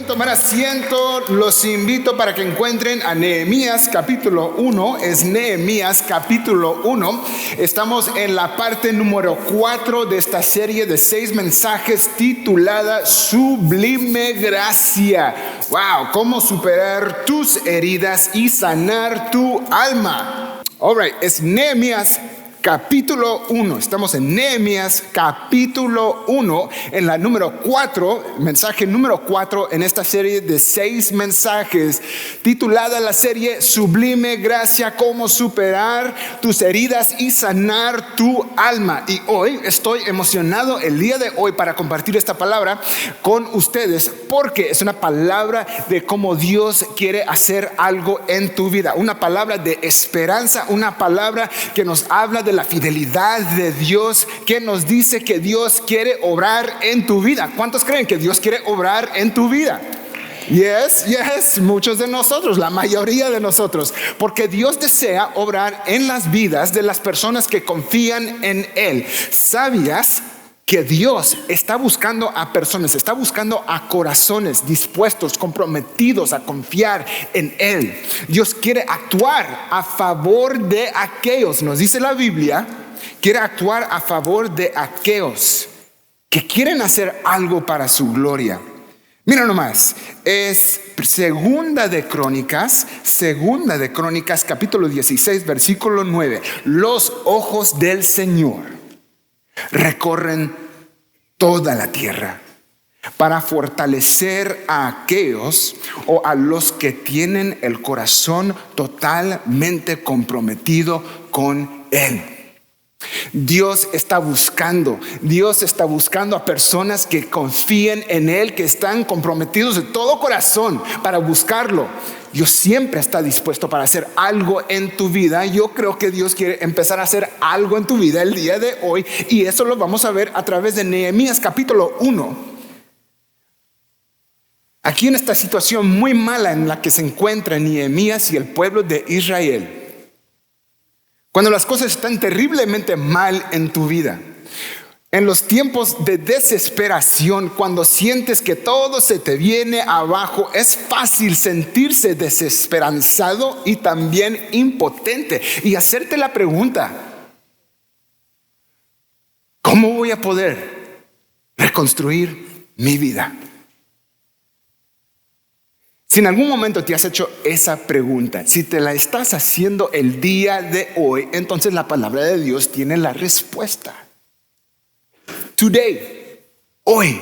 tomar asiento, los invito para que encuentren a Nehemías capítulo 1. Es Nehemías capítulo 1. Estamos en la parte número 4 de esta serie de 6 mensajes titulada Sublime Gracia. Wow, cómo superar tus heridas y sanar tu alma. All right, es Nehemías capítulo 1, estamos en Nehemías capítulo 1, en la número 4, mensaje número 4 en esta serie de 6 mensajes, titulada la serie Sublime Gracia, cómo superar tus heridas y sanar tu alma. Y hoy estoy emocionado el día de hoy para compartir esta palabra con ustedes, porque es una palabra de cómo Dios quiere hacer algo en tu vida, una palabra de esperanza, una palabra que nos habla de la fidelidad de Dios, que nos dice que Dios quiere obrar en tu vida. ¿Cuántos creen que Dios quiere obrar en tu vida? Yes, muchos de nosotros, la mayoría de nosotros, porque Dios desea obrar en las vidas de las personas que confían en Él. ¿Sabías que Dios está buscando a personas, está buscando a corazones dispuestos, comprometidos a confiar en Él? Dios quiere actuar a favor de aquellos, nos dice la Biblia, quiere actuar a favor de aquellos que quieren hacer algo para su gloria. Mira nomás, es Segunda de Crónicas capítulo 16, versículo 9. Los ojos del Señor recorren toda la tierra para fortalecer a aquellos o a los que tienen el corazón totalmente comprometido con Él. Dios está buscando a personas que confíen en Él, que están comprometidos de todo corazón para buscarlo. Dios siempre está dispuesto para hacer algo en tu vida. Yo creo que Dios quiere empezar a hacer algo en tu vida el día de hoy, y eso lo vamos a ver a través de Nehemías capítulo 1. Aquí en esta situación muy mala en la que se encuentra Nehemías y el pueblo de Israel, cuando las cosas están terriblemente mal en tu vida, en los tiempos de desesperación, cuando sientes que todo se te viene abajo, es fácil sentirse desesperanzado y también impotente y hacerte la pregunta: ¿cómo voy a poder reconstruir mi vida? Si en algún momento te has hecho esa pregunta, si te la estás haciendo el día de hoy, entonces la palabra de Dios tiene la respuesta. Today, hoy,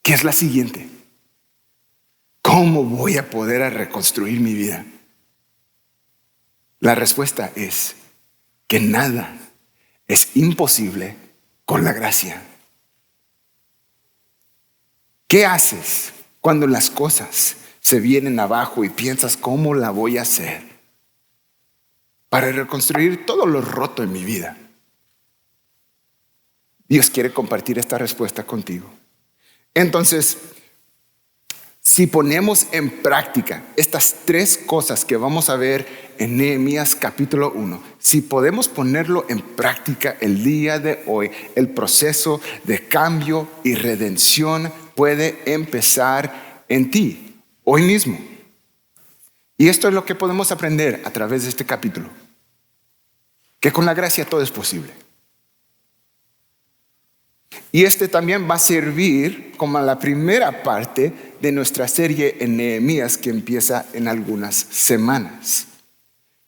que es la siguiente: ¿cómo voy a poder reconstruir mi vida? La respuesta es que nada es imposible con la gracia. ¿Qué haces cuando las cosas se vienen abajo y piensas cómo la voy a hacer para reconstruir todo lo roto en mi vida? Dios quiere compartir esta respuesta contigo. Entonces, si ponemos en práctica estas 3 cosas que vamos a ver en Nehemías capítulo 1, si podemos ponerlo en práctica el día de hoy, el proceso de cambio y redención puede empezar en ti hoy mismo. Y esto es lo que podemos aprender a través de este capítulo: que con la gracia todo es posible. Y este también va a servir como la primera parte de nuestra serie en Nehemías, que empieza en algunas semanas.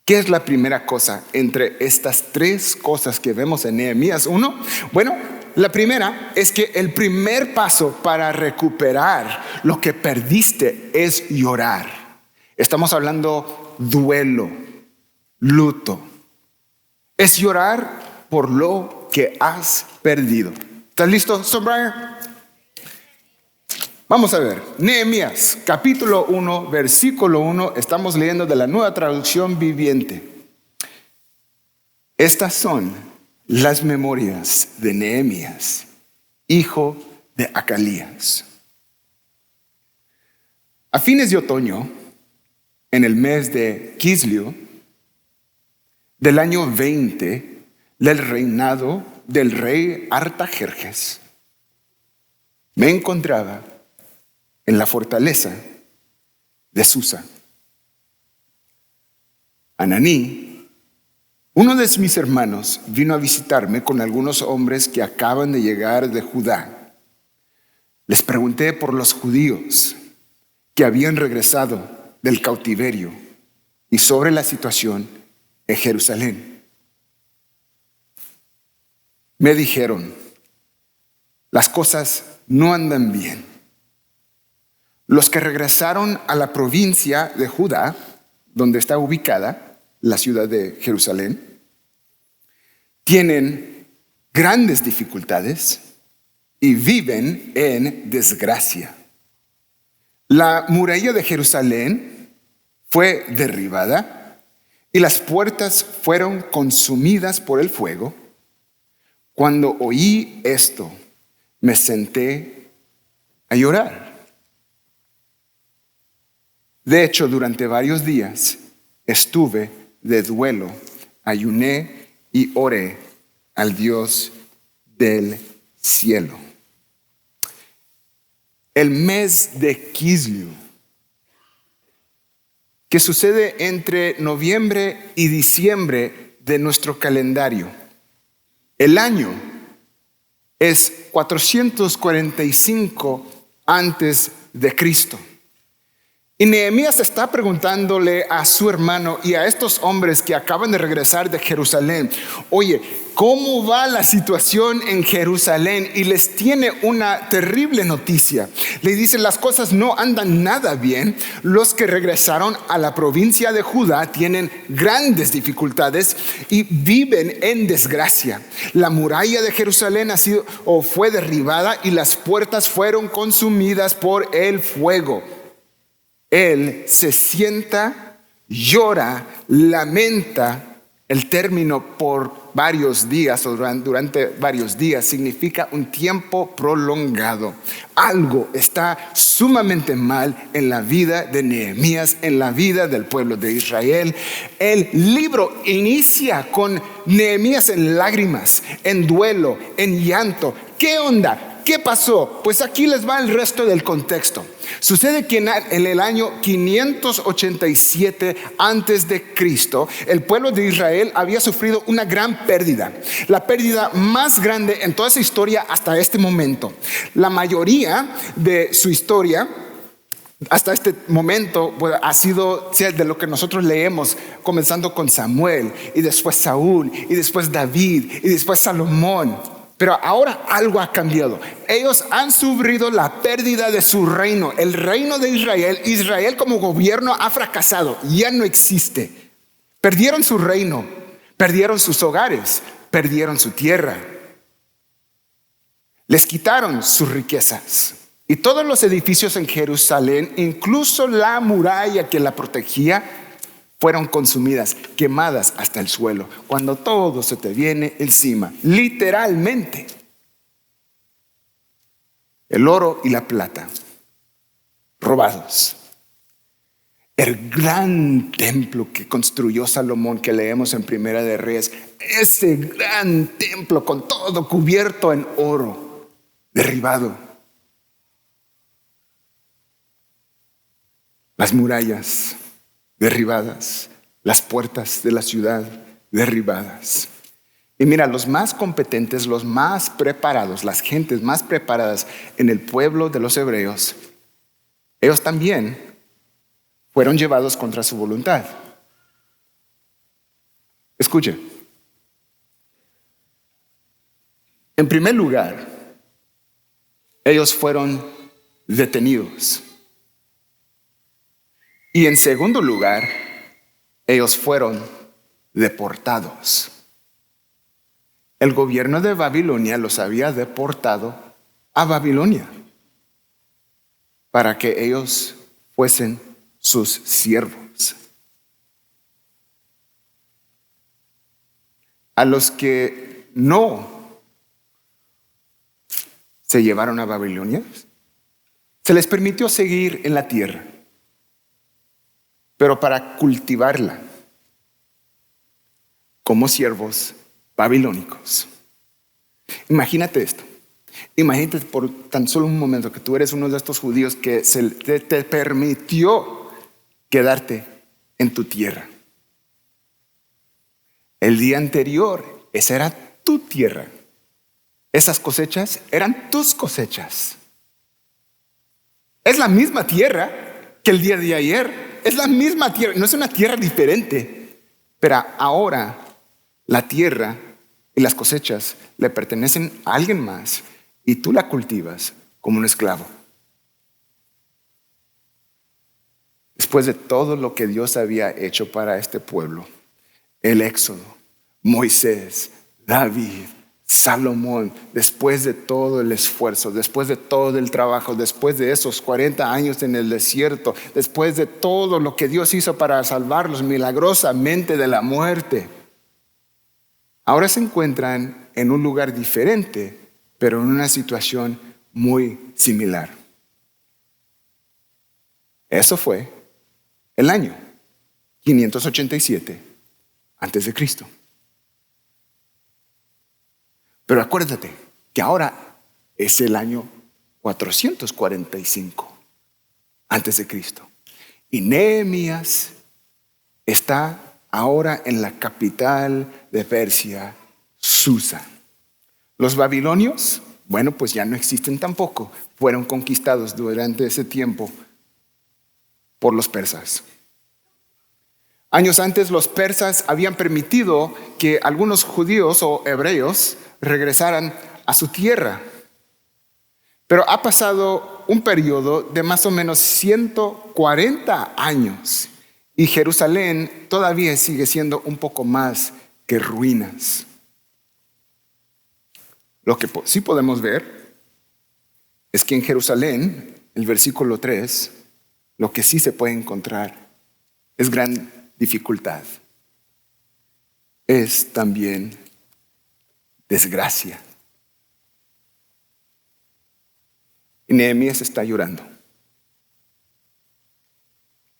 ¿Qué es la primera cosa entre estas 3 cosas que vemos en Nehemías 1? Bueno, la primera es que el primer paso para recuperar lo que perdiste es llorar. Estamos hablando duelo, luto. Es llorar por lo que has perdido. ¿Estás listo, Son Brian? Vamos a ver, Nehemías capítulo 1, versículo 1. Estamos leyendo de la Nueva Traducción Viviente. Estas son las memorias de Nehemías, hijo de Acalías. A fines de otoño, en el mes de Quisleu, del año 20 del reinado del rey Artajerjes, me encontraba en la fortaleza de Susa. Ananí, uno de mis hermanos, vino a visitarme con algunos hombres que acaban de llegar de Judá. Les pregunté por los judíos que habían regresado del cautiverio y sobre la situación en Jerusalén. Me dijeron, las cosas no andan bien. Los que regresaron a la provincia de Judá, donde está ubicada la ciudad de Jerusalén, tienen grandes dificultades y viven en desgracia. La muralla de Jerusalén fue derribada y las puertas fueron consumidas por el fuego. Cuando oí esto, me senté a llorar. De hecho, durante varios días estuve de duelo, ayuné y oré al Dios del cielo. El mes de Kislev, que sucede entre noviembre y diciembre de nuestro calendario. El año es 445 antes de Cristo. Y Nehemías está preguntándole a su hermano y a estos hombres que acaban de regresar de Jerusalén, oye, ¿cómo va la situación en Jerusalén? Y les tiene una terrible noticia. Le dicen, las cosas no andan nada bien. Los que regresaron a la provincia de Judá tienen grandes dificultades y viven en desgracia. La muralla de Jerusalén fue derribada y las puertas fueron consumidas por el fuego. Él se sienta, llora, lamenta. El término por varios días o durante varios días significa un tiempo prolongado. Algo está sumamente mal en la vida de Nehemías, en la vida del pueblo de Israel. El libro inicia con Nehemías en lágrimas, en duelo, en llanto. ¿Qué onda? ¿Qué pasó? Pues aquí les va el resto del contexto. Sucede que en el año 587 antes de Cristo, el pueblo de Israel había sufrido una gran pérdida, la pérdida más grande en toda su historia hasta este momento. La mayoría de su historia hasta este momento ha sido de lo que nosotros leemos, comenzando con Samuel y después Saúl y después David y después Salomón. Pero ahora algo ha cambiado. Ellos han sufrido la pérdida de su reino. El reino de Israel, Israel como gobierno ha fracasado, ya no existe. Perdieron su reino, perdieron sus hogares, perdieron su tierra. Les quitaron sus riquezas. Y todos los edificios en Jerusalén, incluso la muralla que la protegía, fueron consumidas, quemadas hasta el suelo. Cuando todo se te viene encima, literalmente. El oro y la plata, robados. El gran templo que construyó Salomón, que leemos en Primera de Reyes, ese gran templo con todo cubierto en oro, derribado. Las murallas derribadas, las puertas de la ciudad derribadas. Y mira, los más competentes, los más preparados, las gentes más preparadas en el pueblo de los hebreos, ellos también fueron llevados contra su voluntad. Escuche. En primer lugar, ellos fueron detenidos. Y en segundo lugar, ellos fueron deportados. El gobierno de Babilonia los había deportado a Babilonia para que ellos fuesen sus siervos. A los que no se llevaron a Babilonia, se les permitió seguir en la tierra, pero para cultivarla como siervos babilónicos. Imagínate esto. Imagínate por tan solo un momento que tú eres uno de estos judíos que te permitió quedarte en tu tierra. El día anterior, esa era tu tierra. Esas cosechas eran tus cosechas. Es la misma tierra que el día de ayer. Es la misma tierra, no es una tierra diferente. Pero ahora la tierra y las cosechas le pertenecen a alguien más y tú la cultivas como un esclavo. Después de todo lo que Dios había hecho para este pueblo, el Éxodo, Moisés, David, Salomón, después de todo el esfuerzo, después de todo el trabajo, después de esos 40 años en el desierto, después de todo lo que Dios hizo para salvarlos milagrosamente de la muerte, ahora se encuentran en un lugar diferente, pero en una situación muy similar. Eso fue el año 587 antes de Cristo. Pero acuérdate que ahora es el año 445 antes de Cristo. Y Nehemías está ahora en la capital de Persia, Susa. Los babilonios, bueno, pues ya no existen tampoco. Fueron conquistados durante ese tiempo por los persas. Años antes los persas habían permitido que algunos judíos o hebreos regresaran a su tierra. Pero ha pasado un periodo de más o menos 140 años y Jerusalén todavía sigue siendo un poco más que ruinas. Lo que sí podemos ver es que en Jerusalén, el versículo 3, lo que sí se puede encontrar es gran dificultad. Es también desgracia. Y Nehemías está llorando,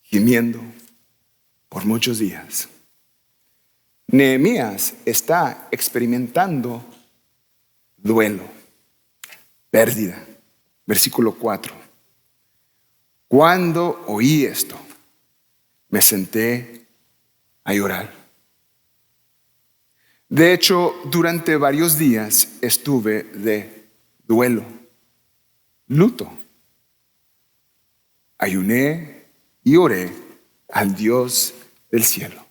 gimiendo por muchos días. Nehemías está experimentando duelo, pérdida. Versículo 4. Cuando oí esto, me senté a llorar. De hecho, durante varios días estuve de duelo, luto. Ayuné y oré al Dios del cielo.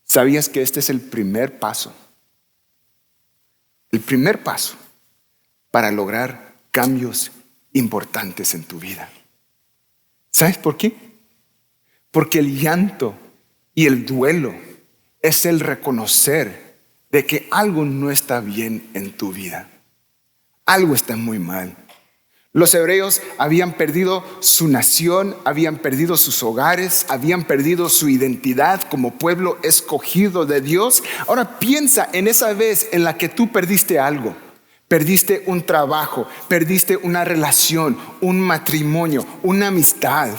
¿Sabías que este es el primer paso? El primer paso para lograr cambios importantes en tu vida. ¿Sabes por qué? Porque el llanto y el duelo es el reconocer de que algo no está bien en tu vida. Algo está muy mal. Los hebreos habían perdido su nación, habían perdido sus hogares, habían perdido su identidad como pueblo escogido de Dios. Ahora piensa en esa vez en la que tú perdiste algo. Perdiste un trabajo, perdiste una relación, un matrimonio, una amistad.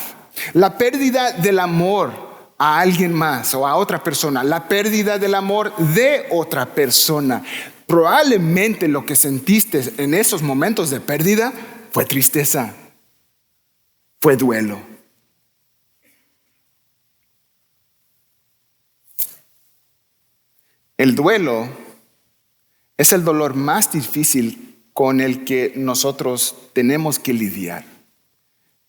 La pérdida del amor a alguien más o a otra persona, la pérdida del amor de otra persona. Probablemente lo que sentiste en esos momentos de pérdida fue tristeza, fue duelo. El duelo es el dolor más difícil con el que nosotros tenemos que lidiar,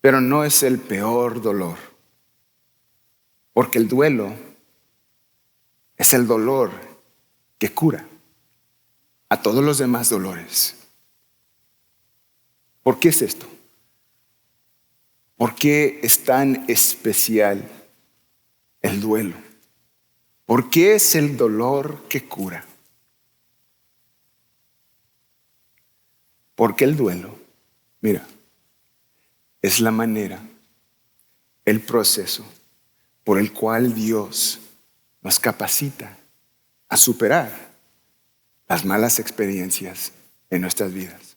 pero no es el peor dolor, porque el duelo es el dolor que cura a todos los demás dolores. ¿Por qué es esto? ¿Por qué es tan especial el duelo? ¿Por qué es el dolor que cura? Porque el duelo, mira, es la manera, el proceso por el cual Dios nos capacita a superar las malas experiencias en nuestras vidas.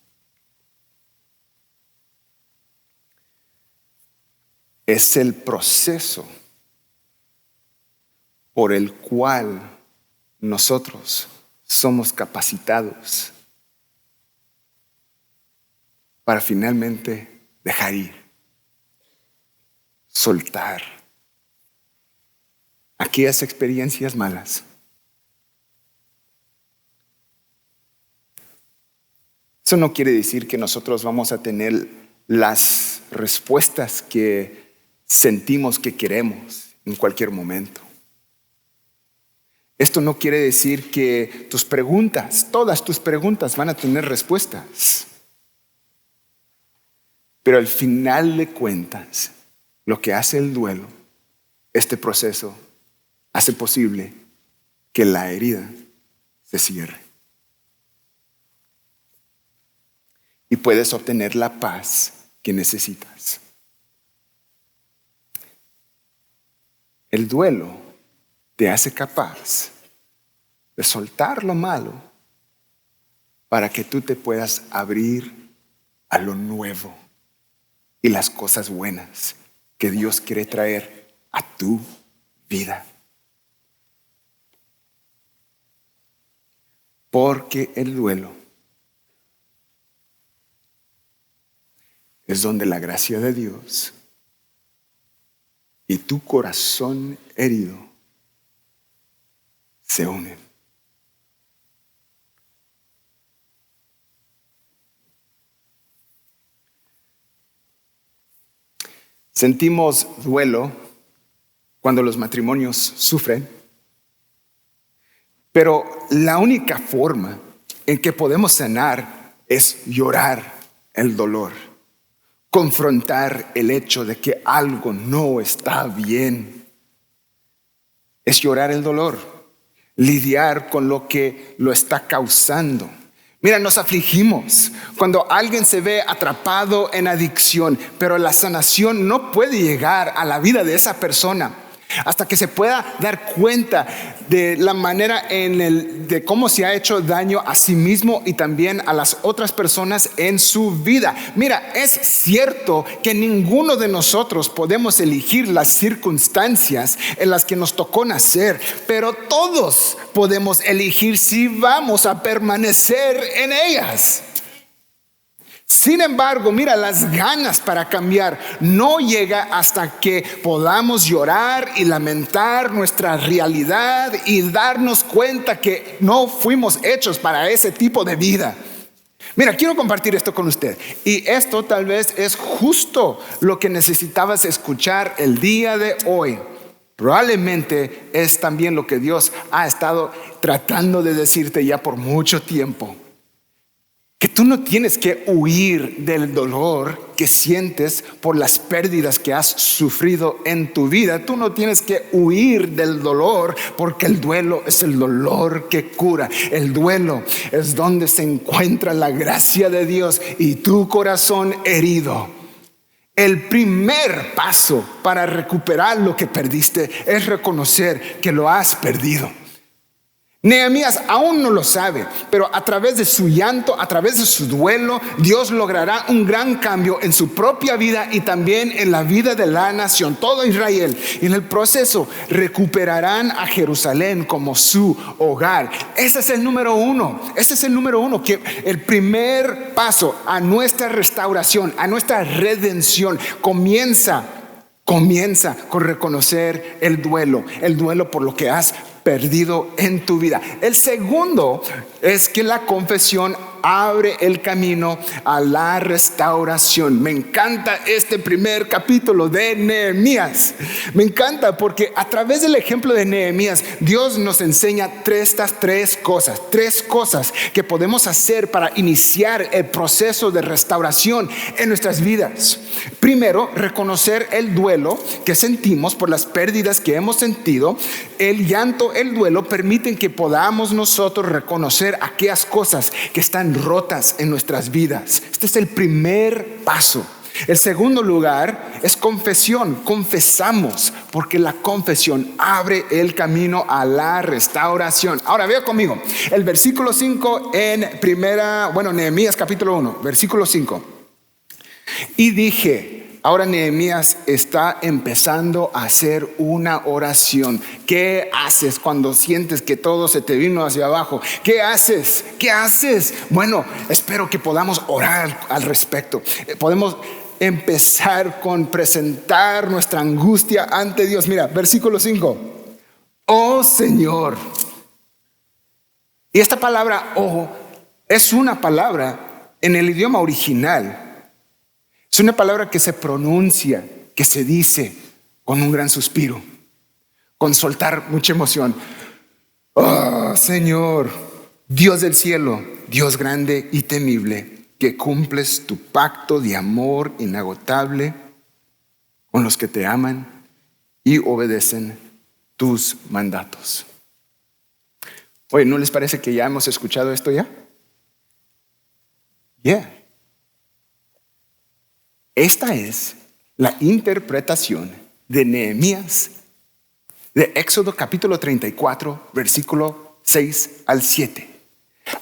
Es el proceso por el cual nosotros somos capacitados para finalmente dejar ir, soltar aquellas experiencias malas. Eso no quiere decir que nosotros vamos a tener las respuestas que sentimos que queremos en cualquier momento. Esto no quiere decir que tus preguntas, todas tus preguntas van a tener respuestas. Pero al final de cuentas, lo que hace el duelo, este proceso, hace posible que la herida se cierre. Y puedes obtener la paz que necesitas. El duelo te hace capaz de soltar lo malo para que tú te puedas abrir a lo nuevo y las cosas buenas que Dios quiere traer a tu vida. Porque el duelo es donde la gracia de Dios y tu corazón herido se unen. Sentimos duelo cuando los matrimonios sufren, pero la única forma en que podemos sanar es llorar el dolor, confrontar el hecho de que algo no está bien. Es llorar el dolor, lidiar con lo que lo está causando. Mira, nos afligimos cuando alguien se ve atrapado en adicción, pero la sanación no puede llegar a la vida de esa persona hasta que se pueda dar cuenta de la manera de cómo se ha hecho daño a sí mismo y también a las otras personas en su vida. Mira, es cierto que ninguno de nosotros podemos elegir las circunstancias en las que nos tocó nacer, pero todos podemos elegir si vamos a permanecer en ellas. Sin embargo, mira, las ganas para cambiar no llega hasta que podamos llorar y lamentar nuestra realidad y darnos cuenta que no fuimos hechos para ese tipo de vida. Mira, quiero compartir esto con usted. Y esto tal vez es justo lo que necesitabas escuchar el día de hoy. Probablemente es también lo que Dios ha estado tratando de decirte ya por mucho tiempo. Que tú no tienes que huir del dolor que sientes por las pérdidas que has sufrido en tu vida. Tú no tienes que huir del dolor, porque el duelo es el dolor que cura. El duelo es donde se encuentra la gracia de Dios y tu corazón herido. El primer paso para recuperar lo que perdiste es reconocer que lo has perdido. Nehemías aún no lo sabe, pero a través de su llanto, a través de su duelo, Dios logrará un gran cambio en su propia vida y también en la vida de la nación, todo Israel. Y en el proceso recuperarán a Jerusalén como su hogar. Ese es el número uno. Ese es el número uno, que el primer paso a nuestra restauración, a nuestra redención, comienza con reconocer el duelo por lo que has perdido en tu vida. El segundo es que la confesión abre el camino a la restauración. Me encanta este primer capítulo de Nehemías. Me encanta porque a través del ejemplo de Nehemías, Dios nos enseña estas tres cosas que podemos hacer para iniciar el proceso de restauración en nuestras vidas. Primero, reconocer el duelo que sentimos por las pérdidas que hemos sentido. El llanto, el duelo permiten que podamos nosotros reconocer aquellas cosas que están rotas en nuestras vidas. Este es el primer paso. El segundo lugar es confesión. Confesamos, porque la confesión abre el camino a la restauración. Ahora vea conmigo el versículo 5 en Nehemías capítulo 1, versículo 5. Y dije, ahora Nehemías está empezando a hacer una oración. ¿Qué haces cuando sientes que todo se te vino hacia abajo? ¿Qué haces? ¿Qué haces? Bueno, espero que podamos orar al respecto. Podemos empezar con presentar nuestra angustia ante Dios. Mira, versículo 5. Oh Señor. Y esta palabra "oh" es una palabra en el idioma original. Es una palabra que se pronuncia, que se dice con un gran suspiro, con soltar mucha emoción. Oh Señor, Dios del cielo, Dios grande y temible, que cumples tu pacto de amor inagotable con los que te aman y obedecen tus mandatos. Oye, ¿no les parece que ya hemos escuchado esto ya? Esta es la interpretación de Nehemías de Éxodo capítulo 34, versículo 6 al 7.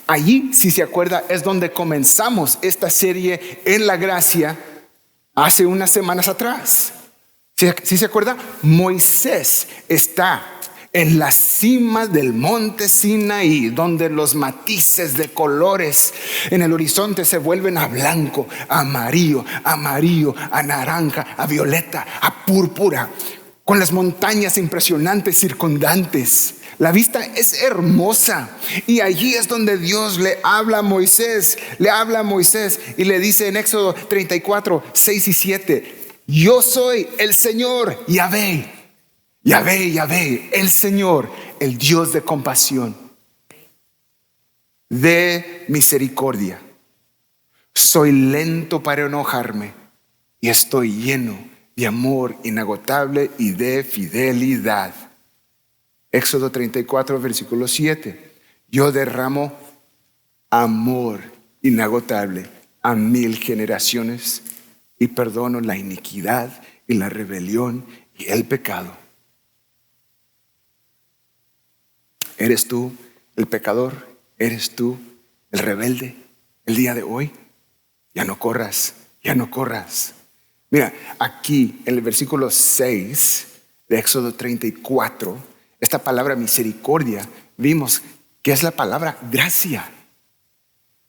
Allí, si se acuerda, es donde comenzamos esta serie en la gracia hace unas semanas atrás. Si se acuerda, Moisés está en la cima del monte Sinaí, donde los matices de colores en el horizonte se vuelven a blanco, a amarillo, a naranja, a violeta, a púrpura, con las montañas impresionantes circundantes. La vista es hermosa y allí es donde Dios le habla a Moisés y le dice en Éxodo 34, 6 y 7, yo soy el Señor, Yahvé, el Señor, el Dios de compasión, de misericordia. Soy lento para enojarme y estoy lleno de amor inagotable y de fidelidad. Éxodo 34, versículo 7. Yo derramo amor inagotable a 1000 generaciones y perdono la iniquidad y la rebelión y el pecado. ¿Eres tú el pecador? ¿Eres tú el rebelde el día de hoy? Ya no corras. Mira, aquí en el versículo 6 de Éxodo 34, esta palabra misericordia, vimos que es la palabra gracia.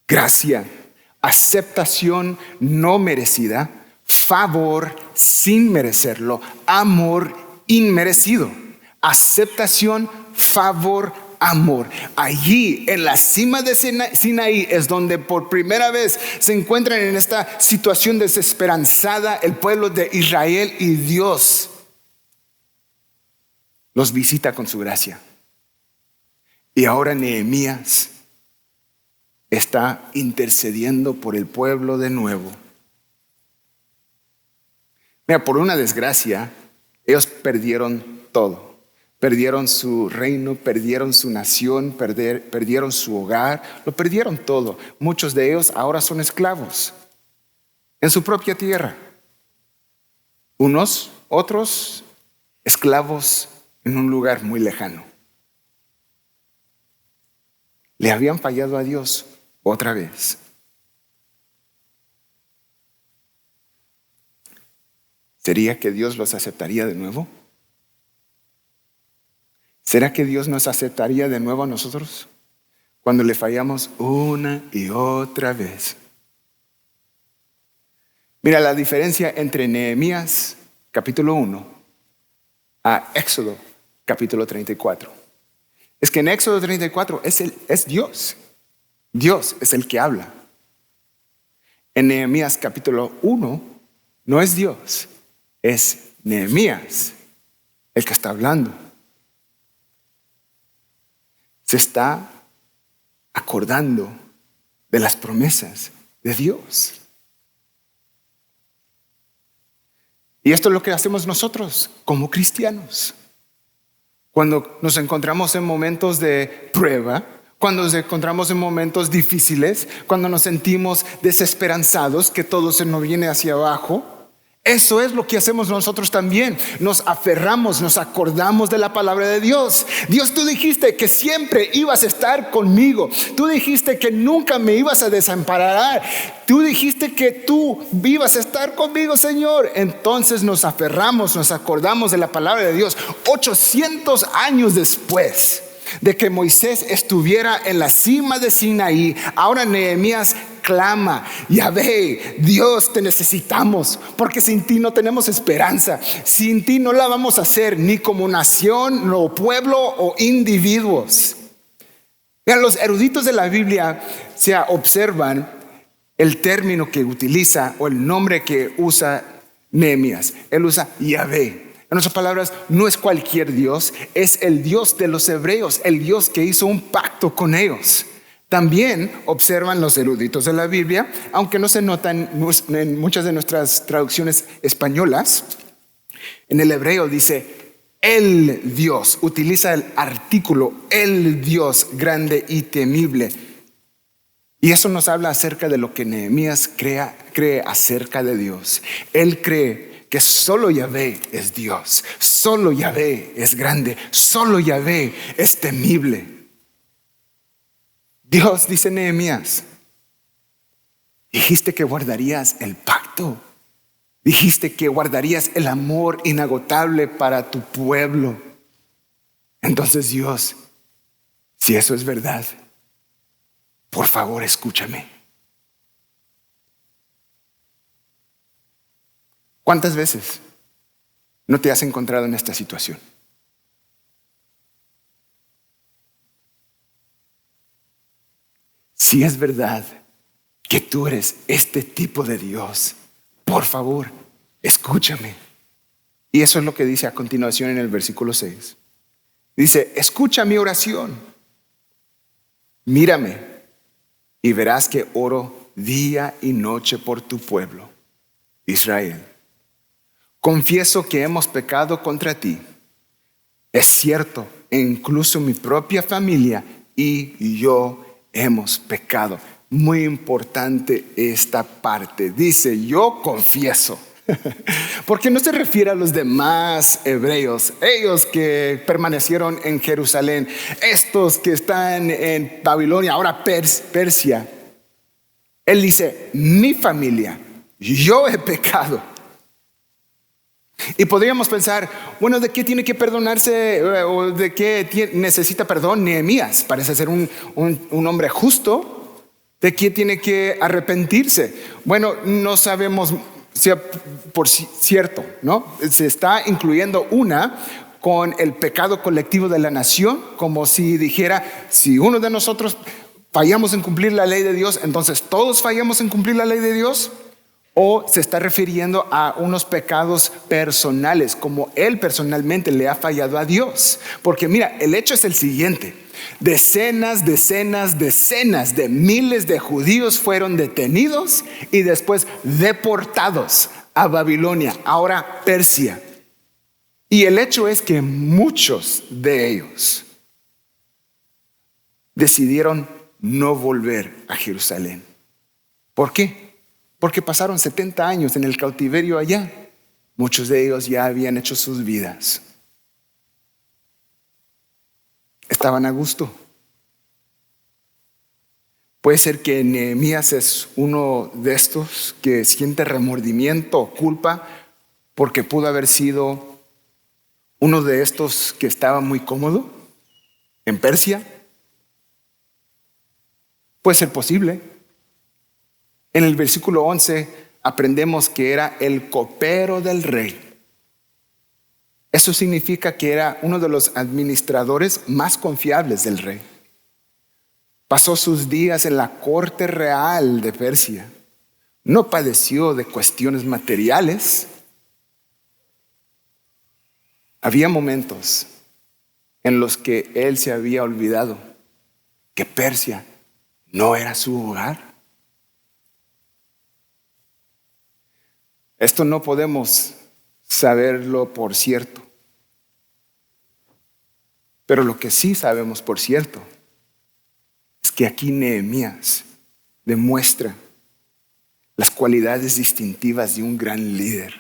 Gracia, aceptación no merecida, favor sin merecerlo, amor inmerecido. Aceptación, favor, amor. Allí en la cima de Sinaí es donde por primera vez se encuentran en esta situación desesperanzada el pueblo de Israel, y Dios los visita con su gracia. Y ahora Nehemías está intercediendo por el pueblo de nuevo. Mira, por una desgracia, ellos perdieron todo. Perdieron su reino, perdieron su nación, perdieron su hogar, lo perdieron todo. Muchos de ellos ahora son esclavos en su propia tierra. Otros esclavos en un lugar muy lejano. Le habían fallado a Dios otra vez. ¿Sería que Dios los aceptaría de nuevo? ¿Será que Dios nos aceptaría de nuevo a nosotros cuando le fallamos una y otra vez? Mira la diferencia entre Nehemías capítulo 1 a Éxodo capítulo 34. Es que en Éxodo 34 es Dios. Dios es el que habla. En Nehemías capítulo 1 no es Dios, es Nehemías el que está hablando. Se está acordando de las promesas de Dios. Y esto es lo que hacemos nosotros como cristianos. Cuando nos encontramos en momentos de prueba, cuando nos encontramos en momentos difíciles, cuando nos sentimos desesperanzados, que todo se nos viene hacia abajo, Eso es lo que hacemos nosotros también. Nos aferramos, nos acordamos de la palabra de Dios. Dios, tú dijiste que siempre ibas a estar conmigo. Tú dijiste que nunca me ibas a desamparar. Tú dijiste que tú ibas a estar conmigo, Señor. Entonces nos aferramos, nos acordamos de la palabra de Dios. 800 años después de que Moisés estuviera en la cima de Sinaí, ahora Nehemías clama: Yahvé, Dios, te necesitamos, porque sin ti no tenemos esperanza. Sin ti no la vamos a hacer, ni como nación, o pueblo o individuos. Vean, los eruditos de la Biblia se observan el término que utiliza o el nombre que usa Nehemías. Él usa Yahvé. En otras palabras, no es cualquier Dios, es el Dios de los hebreos, el Dios que hizo un pacto con ellos. También observan los eruditos de la Biblia, aunque no se notan en muchas de nuestras traducciones españolas, en el hebreo dice el Dios, utiliza el artículo el Dios grande y temible. Y eso nos habla acerca de lo que Nehemías cree acerca de Dios. Él cree que solo Yahvé es Dios, solo Yahvé es grande, solo Yahvé es temible. Dios, dice Nehemías, dijiste que guardarías el pacto, dijiste que guardarías el amor inagotable para tu pueblo. Entonces, Dios, si eso es verdad, por favor, escúchame. ¿Cuántas veces no te has encontrado en esta situación? Si es verdad que tú eres este tipo de Dios, por favor, escúchame. Y eso es lo que dice a continuación en el versículo 6. Dice: escucha mi oración, mírame y verás que oro día y noche por tu pueblo, Israel. Confieso que hemos pecado contra ti. Es cierto, incluso mi propia familia y yo hemos pecado. Muy importante esta parte. Dice: yo confieso. Porque no se refiere a los demás hebreos, ellos que permanecieron en Jerusalén, estos que están en Babilonia, ahora Persia. Él dice: mi familia, yo he pecado. Y podríamos pensar, bueno, ¿de qué tiene que perdonarse o de qué necesita perdón Nehemías? Parece ser un hombre justo. ¿De qué tiene que arrepentirse? Bueno, no sabemos si por cierto, ¿no? Se está incluyendo con el pecado colectivo de la nación, como si dijera: si uno de nosotros fallamos en cumplir la ley de Dios, entonces todos fallamos en cumplir la ley de Dios. O se está refiriendo a unos pecados personales, como él personalmente le ha fallado a Dios. Porque mira, el hecho es el siguiente: decenas de miles de judíos fueron detenidos y después deportados a Babilonia, ahora Persia. Y el hecho es que muchos de ellos decidieron no volver a Jerusalén. ¿Por qué? Porque pasaron 70 años en el cautiverio allá. Muchos de ellos ya habían hecho sus vidas. Estaban a gusto. Puede ser que Nehemías es uno de estos que siente remordimiento o culpa porque pudo haber sido uno de estos que estaba muy cómodo en Persia. Puede ser posible. En el versículo 11 aprendemos que era el copero del rey. Eso significa que era uno de los administradores más confiables del rey. Pasó sus días en la corte real de Persia. No padeció de cuestiones materiales. Había momentos en los que él se había olvidado que Persia no era su hogar. Esto no podemos saberlo por cierto. Pero lo que sí sabemos por cierto es que aquí Nehemías demuestra las cualidades distintivas de un gran líder.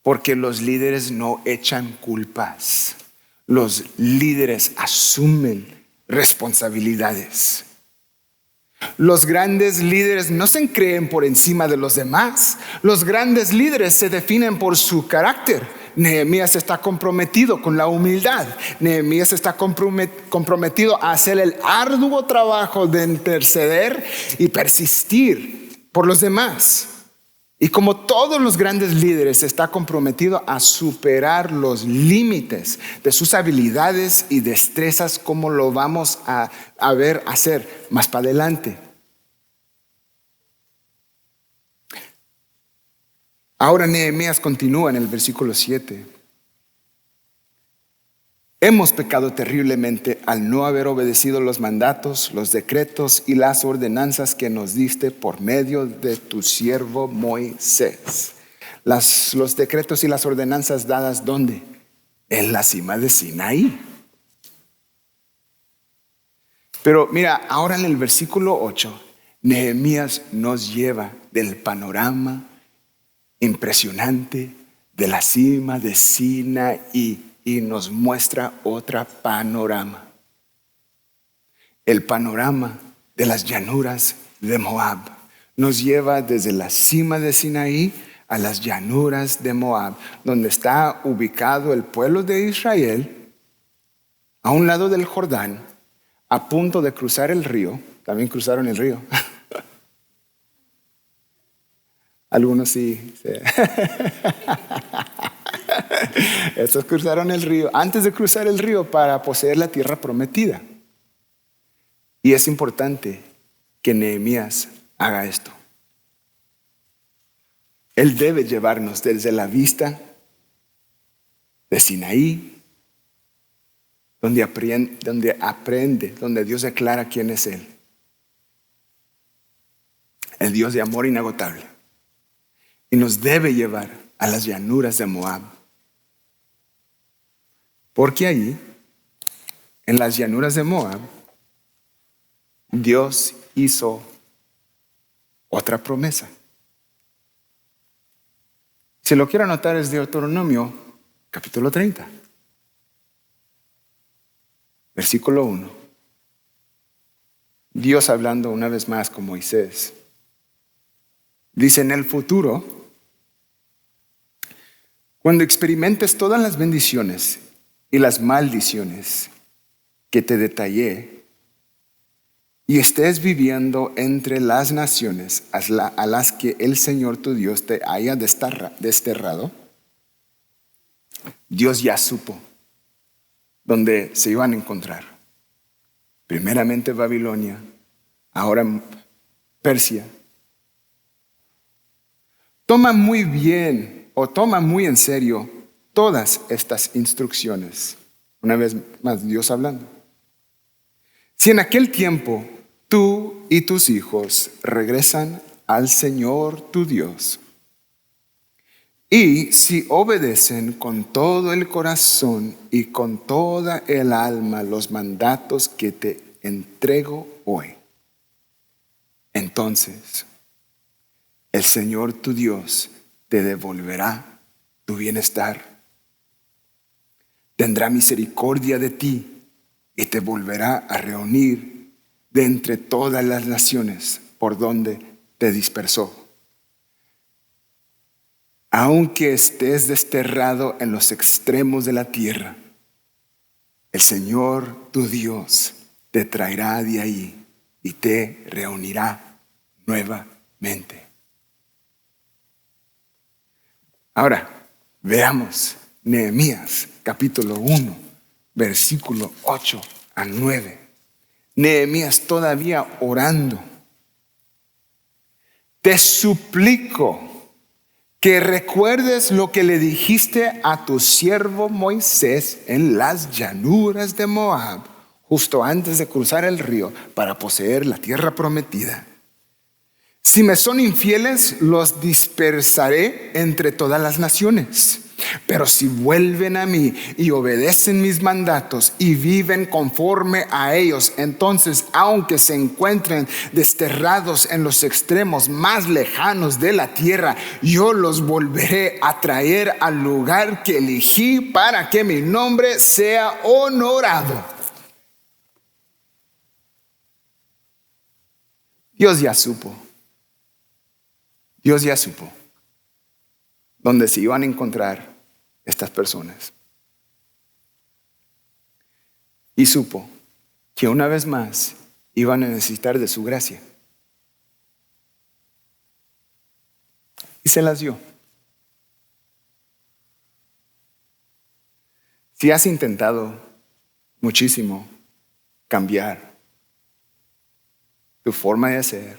porque los líderes no echan culpas. Los líderes asumen responsabilidades. Los grandes líderes no se creen por encima de los demás. Los grandes líderes se definen por su carácter. Nehemías está comprometido con la humildad. Nehemías está comprometido a hacer el arduo trabajo de interceder y persistir por los demás. Y como todos los grandes líderes, está comprometido a superar los límites de sus habilidades y destrezas, como lo vamos a ver hacer más para adelante. Ahora Nehemías continúa en el versículo 7. Hemos pecado terriblemente al no haber obedecido los mandatos, los decretos y las ordenanzas que nos diste por medio de tu siervo Moisés. Los decretos y las ordenanzas dadas, ¿dónde? En la cima de Sinaí. Pero mira, ahora en el versículo 8, Nehemías nos lleva del panorama impresionante de la cima de Sinaí y nos muestra otro panorama. El panorama de las llanuras de Moab nos lleva desde la cima de Sinaí a las llanuras de Moab, donde está ubicado el pueblo de Israel, a un lado del Jordán, a punto de cruzar el río. También cruzaron el río. Algunos sí. Estos cruzaron el río antes de cruzar el río para poseer la tierra prometida. Y es importante que Nehemías haga esto. Él debe llevarnos desde la vista de Sinaí, donde Dios declara quién es Él. El Dios de amor inagotable. Y nos debe llevar a las llanuras de Moab. Porque ahí, en las llanuras de Moab, Dios hizo otra promesa. Si lo quiero anotar, es Deuteronomio, capítulo 30, versículo 1. Dios hablando una vez más con Moisés. Dice: en el futuro, cuando experimentes todas las bendiciones y las maldiciones que te detallé, y estés viviendo entre las naciones a las que el Señor tu Dios te haya desterrado, Dios ya supo dónde se iban a encontrar. Primeramente Babilonia, ahora Persia. Toma muy en serio todas estas instrucciones. Una vez más, Dios hablando. Si en aquel tiempo tú y tus hijos regresan al Señor tu Dios, y si obedecen con todo el corazón y con toda el alma los mandatos que te entrego hoy, entonces el Señor tu Dios te devolverá tu bienestar. Tendrá misericordia de ti y te volverá a reunir de entre todas las naciones por donde te dispersó. Aunque estés desterrado en los extremos de la tierra, el Señor tu Dios te traerá de ahí y te reunirá nuevamente. Ahora, veamos Nehemías capítulo 1, versículo 8 a 9. Nehemías todavía orando. Te suplico que recuerdes lo que le dijiste a tu siervo Moisés en las llanuras de Moab, justo antes de cruzar el río para poseer la tierra prometida. Si me son infieles, los dispersaré entre todas las naciones. Pero si vuelven a mí y obedecen mis mandatos y viven conforme a ellos, entonces, aunque se encuentren desterrados en los extremos más lejanos de la tierra, yo los volveré a traer al lugar que elegí para que mi nombre sea honorado. Dios ya supo dónde se iban a encontrar estas personas. Y supo que una vez más iban a necesitar de su gracia. Y se las dio. Si has intentado muchísimo cambiar tu forma de hacer,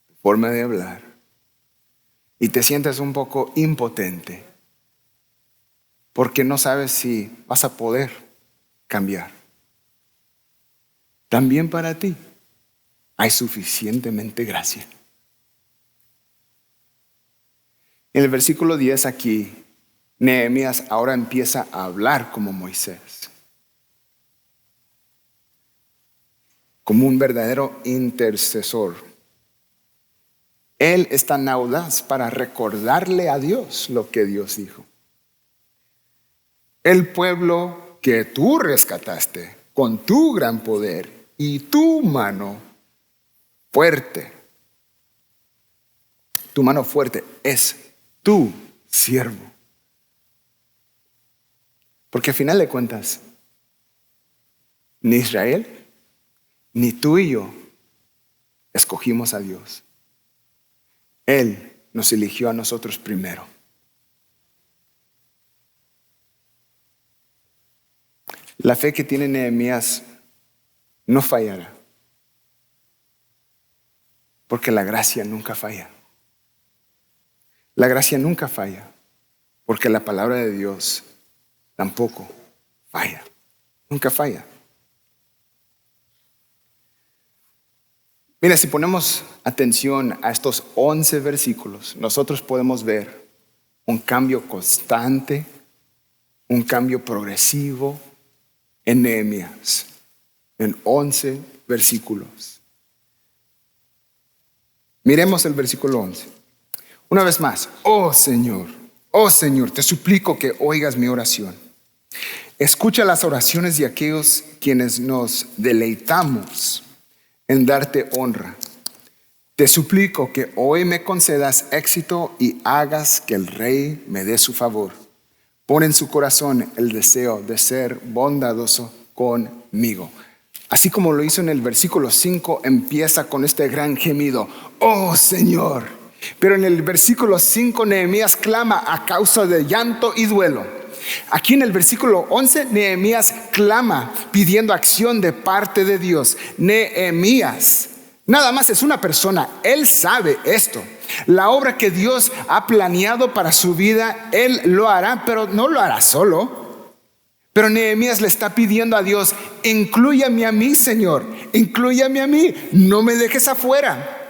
tu forma de hablar, y te sientes un poco impotente porque no sabes si vas a poder cambiar, también para ti hay suficientemente gracia. En el versículo 10 aquí, Nehemías ahora empieza a hablar como Moisés, como un verdadero intercesor. Él es tan audaz para recordarle a Dios lo que Dios dijo. El pueblo que tú rescataste con tu gran poder y tu mano fuerte es tu siervo. Porque al final de cuentas, ni Israel, ni tú y yo escogimos a Dios. Él nos eligió a nosotros primero. La fe que tiene Nehemías no fallará, porque la gracia nunca falla. La gracia nunca falla, porque la palabra de Dios tampoco falla. Nunca falla. Mira, si ponemos atención a estos 11 versículos, nosotros podemos ver un cambio constante, un cambio progresivo en Nehemías, en 11 versículos. Miremos el versículo 11. Una vez más, oh Señor, te suplico que oigas mi oración. Escucha las oraciones de aquellos quienes nos deleitamos en darte honra. Te suplico que hoy me concedas éxito y hagas que el rey me dé su favor. Pon en su corazón el deseo de ser bondadoso conmigo. Así como lo hizo en el versículo 5, empieza con este gran gemido, oh Señor. Pero en el versículo 5 Nehemías clama a causa de llanto y duelo. Aquí en el versículo 11 Nehemías clama pidiendo acción de parte de Dios. Nehemías nada más es una persona, él sabe esto. La obra que Dios ha planeado para su vida, él lo hará, pero no lo hará solo. Pero Nehemías le está pidiendo a Dios, inclúyame a mí, Señor, inclúyame a mí, no me dejes afuera.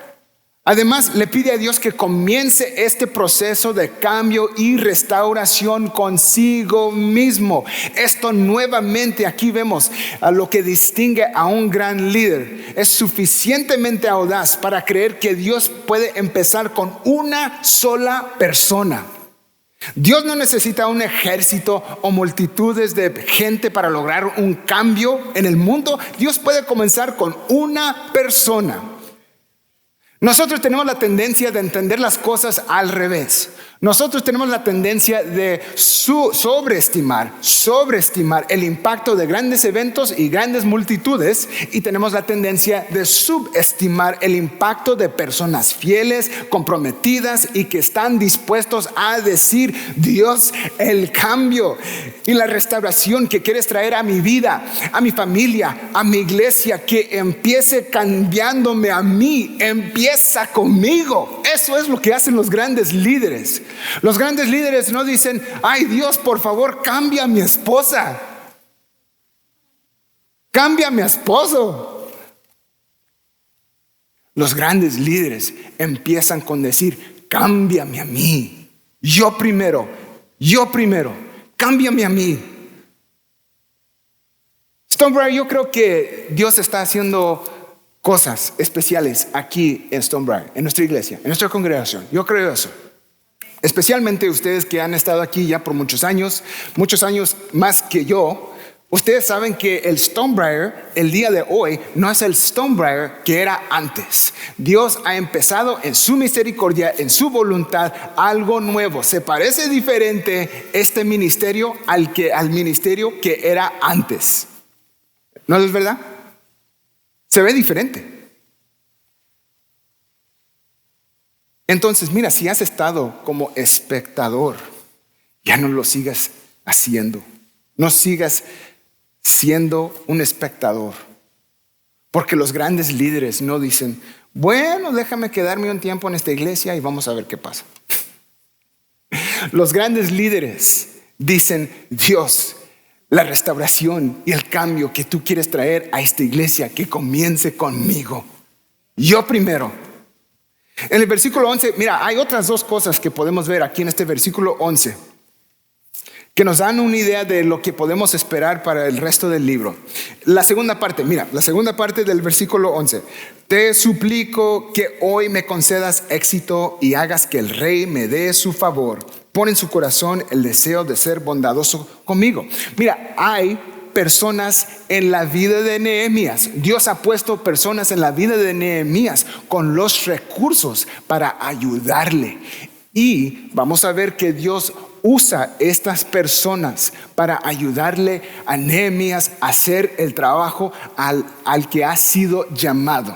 Además, le pide a Dios que comience este proceso de cambio y restauración consigo mismo. Esto nuevamente aquí vemos a lo que distingue a un gran líder. Es suficientemente audaz para creer que Dios puede empezar con una sola persona. Dios no necesita un ejército o multitudes de gente para lograr un cambio en el mundo. Dios puede comenzar con una persona. Nosotros tenemos la tendencia de entender las cosas al revés. Nosotros tenemos la tendencia de sobreestimar el impacto de grandes eventos y grandes multitudes, y tenemos la tendencia de subestimar el impacto de personas fieles, comprometidas y que están dispuestos a decir, Dios, el cambio y la restauración que quieres traer a mi vida, a mi familia, a mi iglesia, que empiece cambiándome a mí, empieza conmigo. Eso es lo que hacen los grandes líderes. Los grandes líderes no dicen, ay Dios, por favor, cambia a mi esposa, cambia a mi esposo. Los grandes líderes empiezan con decir, cámbiame a mí, yo primero, Yo primero, cámbiame a mí. Stonebriar, yo creo que Dios está haciendo cosas especiales aquí en Stonebriar, en nuestra iglesia, en nuestra congregación. Yo creo eso. Especialmente ustedes que han estado aquí ya por muchos años más que yo. Ustedes saben que el Stonebriar, el día de hoy, no es el Stonebriar que era antes. Dios ha empezado en su misericordia, en su voluntad, algo nuevo. Se parece diferente este ministerio al ministerio que era antes. ¿No es verdad? Se ve diferente. Entonces, mira, si has estado como espectador, ya no lo sigas haciendo. No sigas siendo un espectador. Porque los grandes líderes no dicen, bueno, déjame quedarme un tiempo en esta iglesia y vamos a ver qué pasa. Los grandes líderes dicen, Dios, la restauración y el cambio que tú quieres traer a esta iglesia, que comience conmigo. Yo primero. En el versículo 11, mira, hay otras dos cosas que podemos ver aquí en este versículo 11 que nos dan una idea de lo que podemos esperar para el resto del libro. La segunda parte, mira, la segunda parte del versículo 11. Te suplico que hoy me concedas éxito y hagas que el rey me dé su favor. Pon en su corazón el deseo de ser bondadoso conmigo. Mira, hay personas en la vida de Nehemías. Dios ha puesto personas en la vida de Nehemías con los recursos para ayudarle. Y vamos a ver que Dios usa estas personas para ayudarle a Nehemías a hacer el trabajo al que ha sido llamado.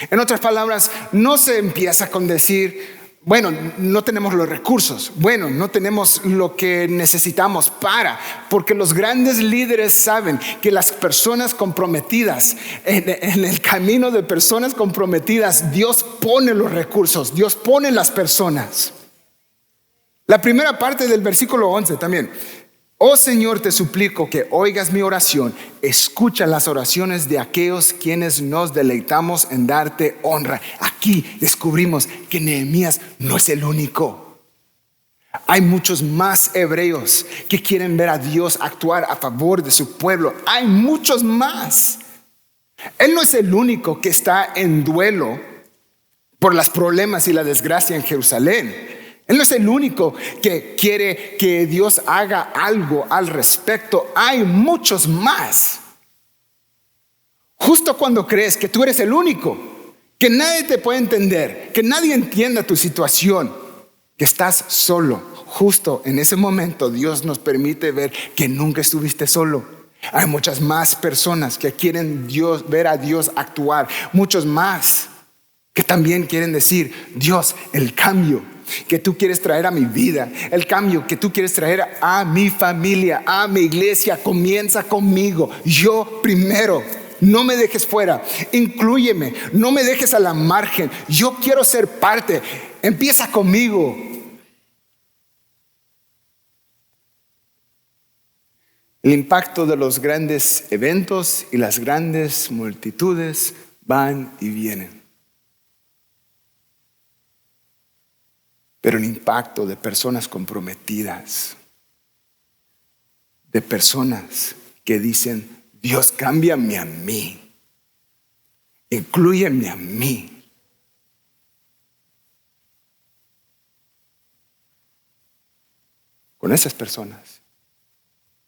En otras palabras, no se empieza con decir, bueno, no tenemos los recursos, bueno, no tenemos lo que necesitamos porque los grandes líderes saben que las personas comprometidas, en el camino de personas comprometidas, Dios pone los recursos, Dios pone las personas. La primera parte del versículo 11 también. Oh Señor, te suplico que oigas mi oración. Escucha las oraciones de aquellos quienes nos deleitamos en darte honra. Aquí descubrimos que Nehemías no es el único. Hay muchos más hebreos que quieren ver a Dios actuar a favor de su pueblo. Hay muchos más. Él no es el único que está en duelo por los problemas y la desgracia en Jerusalén. Él no es el único que quiere que Dios haga algo al respecto. Hay muchos más. Justo cuando crees que tú eres el único, que nadie te puede entender, que nadie entienda tu situación, que estás solo, justo en ese momento Dios nos permite ver que nunca estuviste solo. Hay muchas más personas que quieren ver a Dios actuar. Muchos más que también quieren decir, Dios, el cambio que tú quieres traer a mi vida, el cambio que tú quieres traer a mi familia, a mi iglesia, comienza conmigo. Yo primero, no me dejes fuera, inclúyeme, no me dejes a la margen. Yo quiero ser parte, empieza conmigo. El impacto de los grandes eventos y las grandes multitudes van y vienen. Pero el impacto de personas comprometidas, de personas que dicen, Dios, cámbiame a mí, inclúyeme a mí. Con esas personas,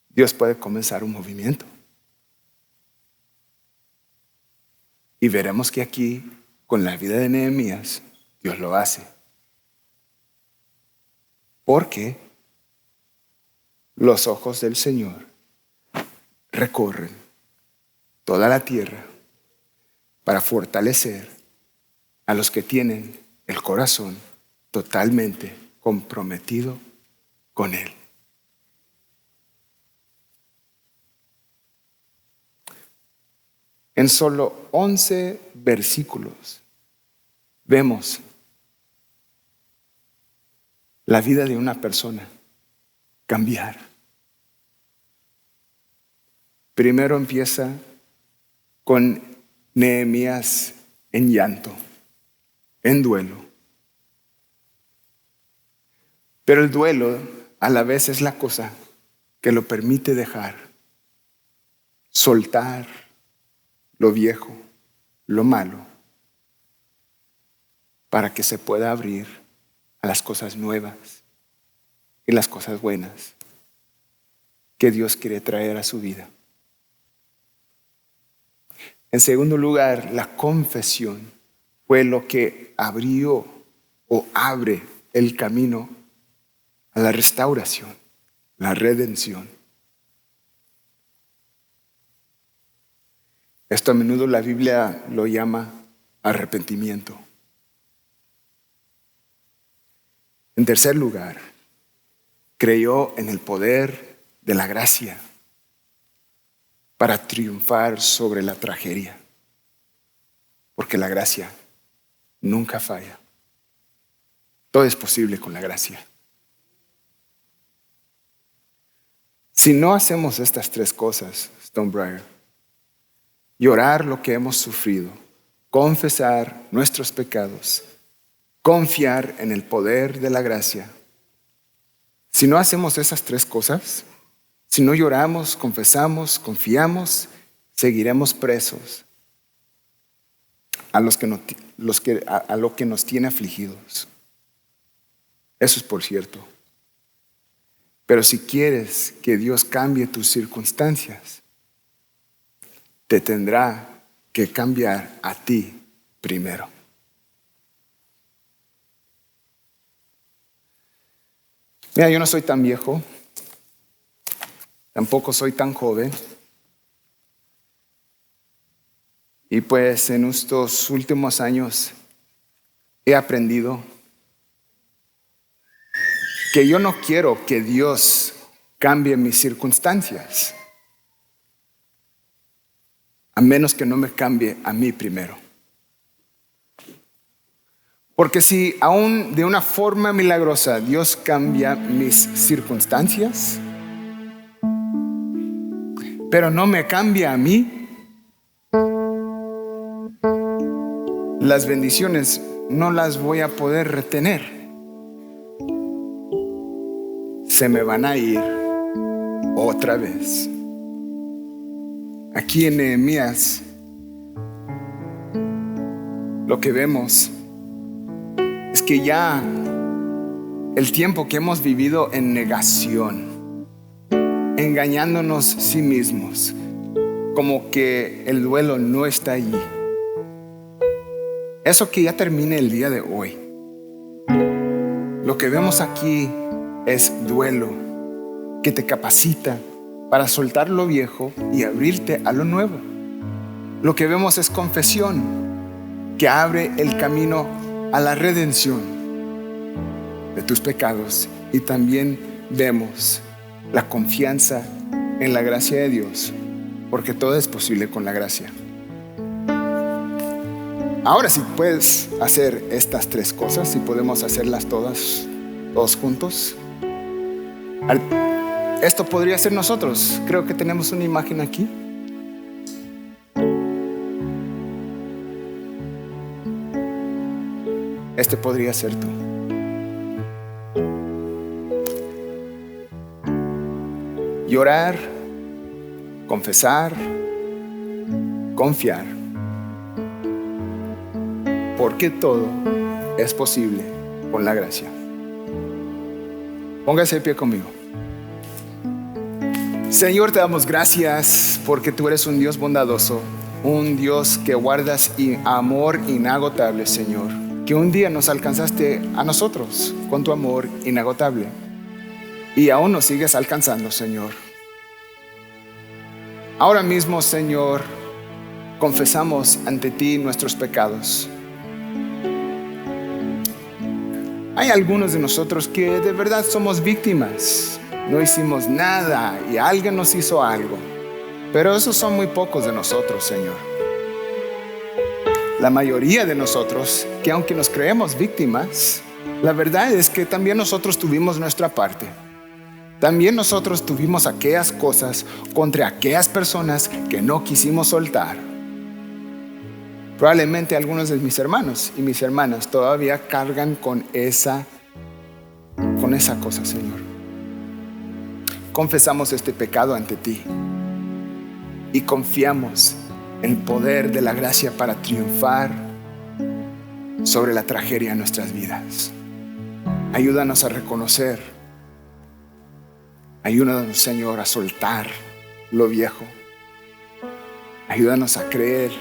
Dios puede comenzar un movimiento. Y veremos que aquí, con la vida de Nehemías, Dios lo hace. Porque los ojos del Señor recorren toda la tierra para fortalecer a los que tienen el corazón totalmente comprometido con Él. En solo 11 versículos vemos la vida de una persona cambiar. Primero empieza con Nehemías en llanto, en duelo. Pero el duelo a la vez es la cosa que lo permite dejar, soltar lo viejo, lo malo, para que se pueda abrir a las cosas nuevas y las cosas buenas que Dios quiere traer a su vida. En segundo lugar, la confesión fue lo que abrió o abre el camino a la restauración, la redención. Esto a menudo la Biblia lo llama arrepentimiento. En tercer lugar, creyó en el poder de la gracia para triunfar sobre la tragedia, porque la gracia nunca falla. Todo es posible con la gracia. Si no hacemos estas tres cosas, Stonebriar, llorar lo que hemos sufrido, confesar nuestros pecados, confiar en el poder de la gracia. Si no hacemos esas tres cosas, si no lloramos, confesamos, confiamos, seguiremos presos a lo que nos tiene afligidos. Eso es por cierto. Pero si quieres que Dios cambie tus circunstancias, te tendrá que cambiar a ti primero. Mira, yo no soy tan viejo, tampoco soy tan joven. Y pues en estos últimos años he aprendido que yo no quiero que Dios cambie mis circunstancias, a menos que no me cambie a mí primero. Porque si aún de una forma milagrosa Dios cambia mis circunstancias, pero no me cambia a mí, las bendiciones no las voy a poder retener. Se me van a ir otra vez. Aquí en Nehemías lo que vemos es que ya el tiempo que hemos vivido en negación, engañándonos sí mismos, como que el duelo no está allí. Eso que ya termine el día de hoy. Lo que vemos aquí es duelo que te capacita para soltar lo viejo y abrirte a lo nuevo. Lo que vemos es confesión que abre el camino a la redención de tus pecados, y también vemos la confianza en la gracia de Dios, porque todo es posible con la gracia. Ahora sí puedes hacer estas tres cosas, si podemos hacerlas todos juntos. Esto podría ser nosotros. Creo que tenemos una imagen aquí. Este podría ser tú. Llorar, confesar, confiar. Porque todo es posible con la gracia. Póngase de pie conmigo. Señor, te damos gracias porque tú eres un Dios bondadoso, un Dios que guardas amor inagotable, Señor. Que un día nos alcanzaste a nosotros con tu amor inagotable y aún nos sigues alcanzando, Señor. Ahora mismo, Señor, confesamos ante ti nuestros pecados. Hay algunos de nosotros que de verdad somos víctimas. No hicimos nada y alguien nos hizo algo. Pero esos son muy pocos de nosotros, Señor. La mayoría de nosotros, que aunque nos creemos víctimas, la verdad es que también nosotros tuvimos nuestra parte. También nosotros tuvimos aquellas cosas contra aquellas personas que no quisimos soltar. Probablemente algunos de mis hermanos y mis hermanas todavía cargan con esa cosa, Señor. confesamos este pecado ante ti y confiamos en el poder de la gracia para triunfar sobre la tragedia en nuestras vidas. Ayúdanos a reconocer. Ayúdanos, Señor, a soltar lo viejo. Ayúdanos a creer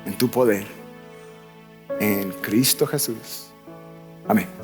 en tu poder. En Cristo Jesús. Amén.